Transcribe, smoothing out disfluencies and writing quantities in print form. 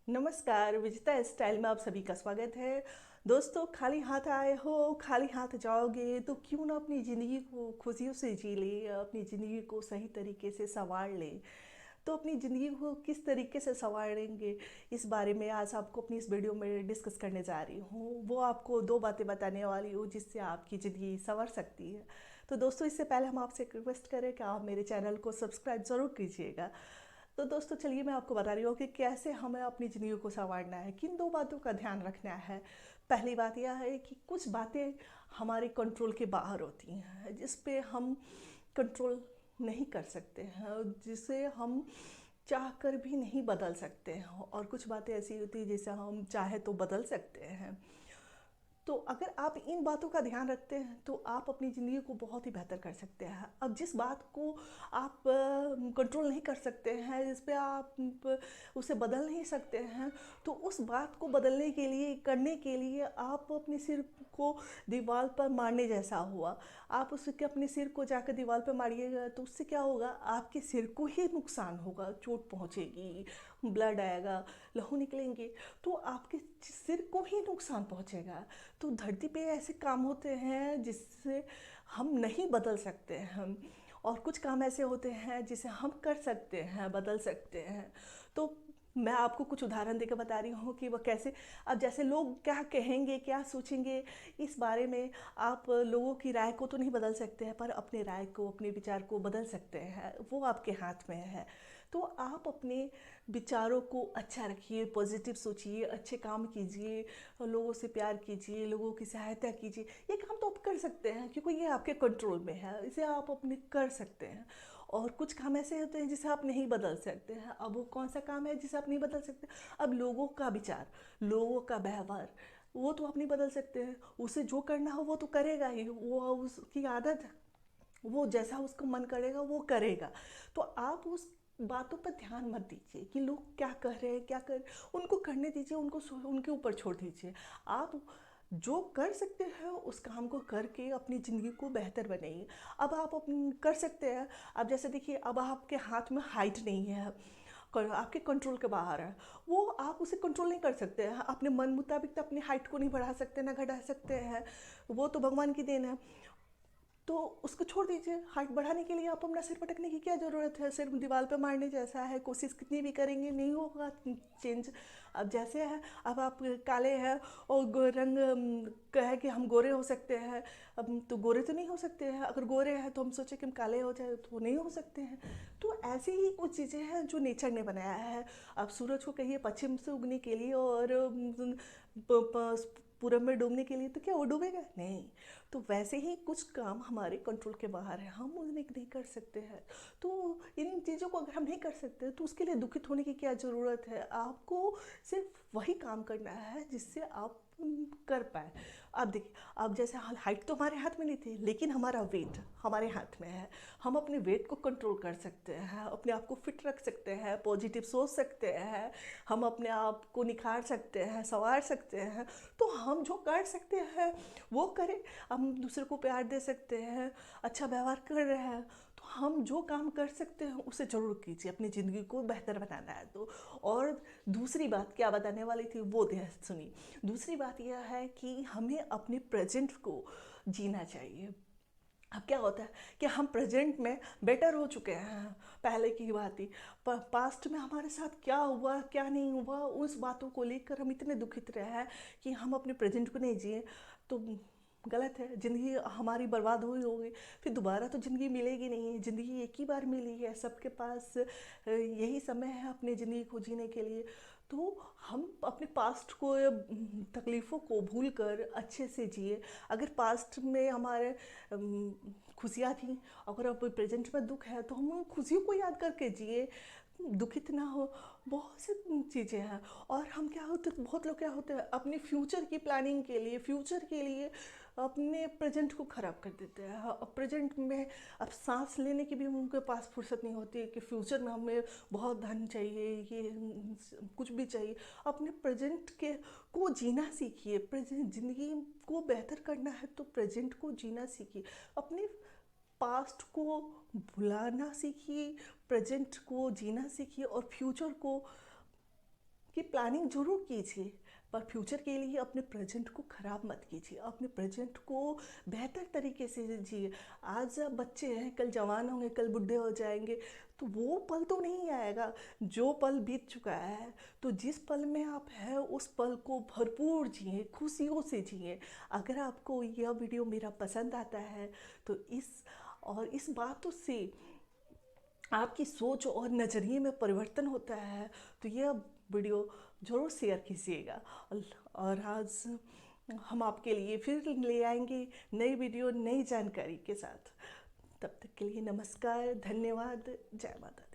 नमस्कार, विजेता स्टाइल में आप सभी का स्वागत है। दोस्तों, खाली हाथ आए हो, खाली हाथ जाओगे तो क्यों ना अपनी ज़िंदगी को खुशियों से जी ले, अपनी ज़िंदगी को सही तरीके से संवार ले। तो अपनी ज़िंदगी को किस तरीके से संवारेंगे, इस बारे में आज आपको अपनी इस वीडियो में डिस्कस करने जा रही हूँ। वो आपको दो बातें बताने वाली हूँ जिससे आपकी ज़िंदगी संवर सकती है। तो दोस्तों, इससे पहले हम आपसे एक रिक्वेस्ट करें कि आप मेरे चैनल को सब्सक्राइब ज़रूर कीजिएगा। तो दोस्तों, चलिए मैं आपको बता रही हूँ कि कैसे हमें अपनी ज़िंदगी को संवारना है, किन दो बातों का ध्यान रखना है। पहली बात यह है कि कुछ बातें हमारे कंट्रोल के बाहर होती हैं, जिस पे हम कंट्रोल नहीं कर सकते हैं, जिसे हम चाह कर भी नहीं बदल सकते हैं। और कुछ बातें ऐसी होती हैं जिसे हम चाहे तो बदल सकते हैं। तो अगर आप इन बातों का ध्यान रखते हैं तो आप अपनी ज़िंदगी को बहुत ही बेहतर कर सकते हैं। अब जिस बात को आप कंट्रोल नहीं कर सकते हैं, जिस पे आप उसे बदल नहीं सकते हैं, तो उस बात को बदलने के लिए, करने के लिए आप अपने सिर को दीवार पर मारने जैसा हुआ। आप उसके अपने सिर को जाकर दीवार पर मारिएगा तो उससे क्या होगा, आपके सिर को ही नुकसान होगा, चोट पहुँचेगी, ब्लड आएगा, लहू निकलेंगे, तो आपके सिर को ही नुकसान पहुँचेगा। तो धरती पे ऐसे काम होते हैं जिससे हम नहीं बदल सकते हैं, और कुछ काम ऐसे होते हैं जिसे हम कर सकते हैं, बदल सकते हैं। तो मैं आपको कुछ उदाहरण देकर बता रही हूँ कि वह कैसे। अब जैसे लोग क्या कहेंगे, क्या सोचेंगे, इस बारे में आप लोगों की राय को तो नहीं बदल सकते हैं, पर अपने राय को, अपने विचार को बदल सकते हैं, वो आपके हाथ में है। तो आप अपने विचारों को अच्छा रखिए, पॉजिटिव सोचिए, अच्छे काम कीजिए, लोगों से प्यार कीजिए, लोगों की सहायता कीजिए। ये काम तो आप कर सकते हैं क्योंकि ये आपके कंट्रोल में है, इसे आप अपने कर सकते हैं। और कुछ काम ऐसे होते हैं जिसे आप नहीं बदल सकते हैं। अब वो कौन सा काम है जिसे आप नहीं बदल सकते? अब लोगों का विचार, लोगों का व्यवहार, वो तो आप नहीं बदल सकते हैं। उसे जो करना हो वो तो करेगा ही, वो उसकी आदत है, वो जैसा उसको मन करेगा वो करेगा। तो आप उस बातों पर ध्यान मत दीजिए कि लोग क्या कर रहे हैं, क्या कर, उनको करने दीजिए, उनको उनके ऊपर छोड़ दीजिए। आप जो कर सकते हैं उस काम को करके अपनी ज़िंदगी को बेहतर बनाइए। अब आप कर सकते हैं। अब जैसे देखिए, अब आपके हाथ में हाइट नहीं है, आपके कंट्रोल के बाहर है, वो आप उसे कंट्रोल नहीं कर सकते हैं। अपने मन मुताबिक तो अपनी हाइट को नहीं बढ़ा सकते ना घटा सकते हैं, वो तो भगवान की देन है। तो उसको छोड़ दीजिए। हाइट बढ़ाने के लिए आप अपना सिर पटकने की क्या ज़रूरत है? सिर दीवार पे मारने जैसा है, कोशिश कितनी भी करेंगे नहीं होगा चेंज। अब जैसे है, अब आप काले हैं और रंग का है कि हम गोरे हो सकते हैं। अब तो गोरे तो नहीं हो सकते हैं, अगर गोरे हैं तो हम सोचे कि हम काले हो जाए तो नहीं हो सकते हैं। तो ऐसी ही कुछ चीज़ें हैं जो नेचर ने बनाया है। अब सूरज को कहिए पश्चिम से उगने के लिए और पूरब में डूबने के लिए, तो क्या वो डूबेगा? नहीं। तो वैसे ही कुछ काम हमारे कंट्रोल के बाहर है, हम उन्हें नहीं कर सकते हैं। तो इन चीज़ों को अगर हम नहीं कर सकते तो उसके लिए दुखित होने की क्या ज़रूरत है? आपको सिर्फ वही काम करना है जिससे आप कर पाए। अब देखिए, अब जैसे हाइट तो हमारे हाथ में नहीं थी, लेकिन हमारा वेट हमारे हाथ में है। हम अपने वेट को कंट्रोल कर सकते हैं, अपने आप को फिट रख सकते हैं, पॉजिटिव सोच सकते हैं, हम अपने आप को निखार सकते हैं, संवार सकते हैं। तो हम जो कर सकते हैं वो करें। हम दूसरे को प्यार दे सकते हैं, अच्छा व्यवहार कर रहे हैं, तो हम जो काम कर सकते हैं उसे ज़रूर कीजिए, अपनी ज़िंदगी को बेहतर बनाना है तो। और दूसरी बात क्या बताने वाली थी वो ध्यान सुनिए। दूसरी बात यह है कि हमें अपने प्रेजेंट को जीना चाहिए। अब क्या होता है कि हम प्रेजेंट में बेटर हो चुके हैं, पहले की बात ही। पास्ट में हमारे साथ क्या हुआ क्या नहीं हुआ, उस बातों को लेकर हम इतने दुखित रहे हैं कि हम अपने प्रेजेंट को नहीं जिए। तो गलत है, ज़िंदगी हमारी बर्बाद हुई होगी, फिर दोबारा तो ज़िंदगी मिलेगी नहीं। ज़िंदगी एक ही बार मिली है, सबके पास यही समय है अपनी ज़िंदगी को जीने के लिए। तो हम अपने पास्ट को या तकलीफ़ों को भूल कर अच्छे से जिए। अगर पास्ट में हमारे खुशियाँ थी, अगर अब प्रेजेंट में दुख है तो हम उन खुशियों को याद करके जिए, दुखित ना हो। बहुत सी चीज़ें हैं। और हम क्या होते, बहुत लोग क्या होते हैं, अपने फ्यूचर की प्लानिंग के लिए, फ्यूचर के लिए अपने प्रेजेंट को ख़राब कर देते हैं। अब प्रेजेंट में अब सांस लेने की भी उनके पास फुर्सत नहीं होती है कि फ्यूचर में हमें बहुत धन चाहिए, ये कुछ भी चाहिए। अपने प्रेजेंट के को जीना सीखिए। प्रेजेंट ज़िंदगी को बेहतर करना है तो प्रेजेंट को जीना सीखिए। अपने पास्ट को भुलाना सीखिए, प्रेजेंट को जीना सीखिए, और फ्यूचर को की प्लानिंग ज़रूर कीजिए, पर फ्यूचर के लिए अपने प्रेजेंट को ख़राब मत कीजिए, अपने प्रेजेंट को बेहतर तरीके से जिए। आज आप बच्चे हैं, कल जवान होंगे, कल बुढ़े हो जाएंगे, तो वो पल तो नहीं आएगा। जो पल बीत चुका है, तो जिस पल में आप हैं उस पल को भरपूर जिए, खुशियों से जिए। अगर आपको यह वीडियो मेरा पसंद आता है तो इस बातों से आपकी सोच और नज़रिए में परिवर्तन होता है, तो यह वीडियो ज़रूर शेयर कीजिएगा। और आज हम आपके लिए फिर ले आएंगे नई वीडियो, नई जानकारी के साथ। तब तक के लिए नमस्कार, धन्यवाद, जय माता दी।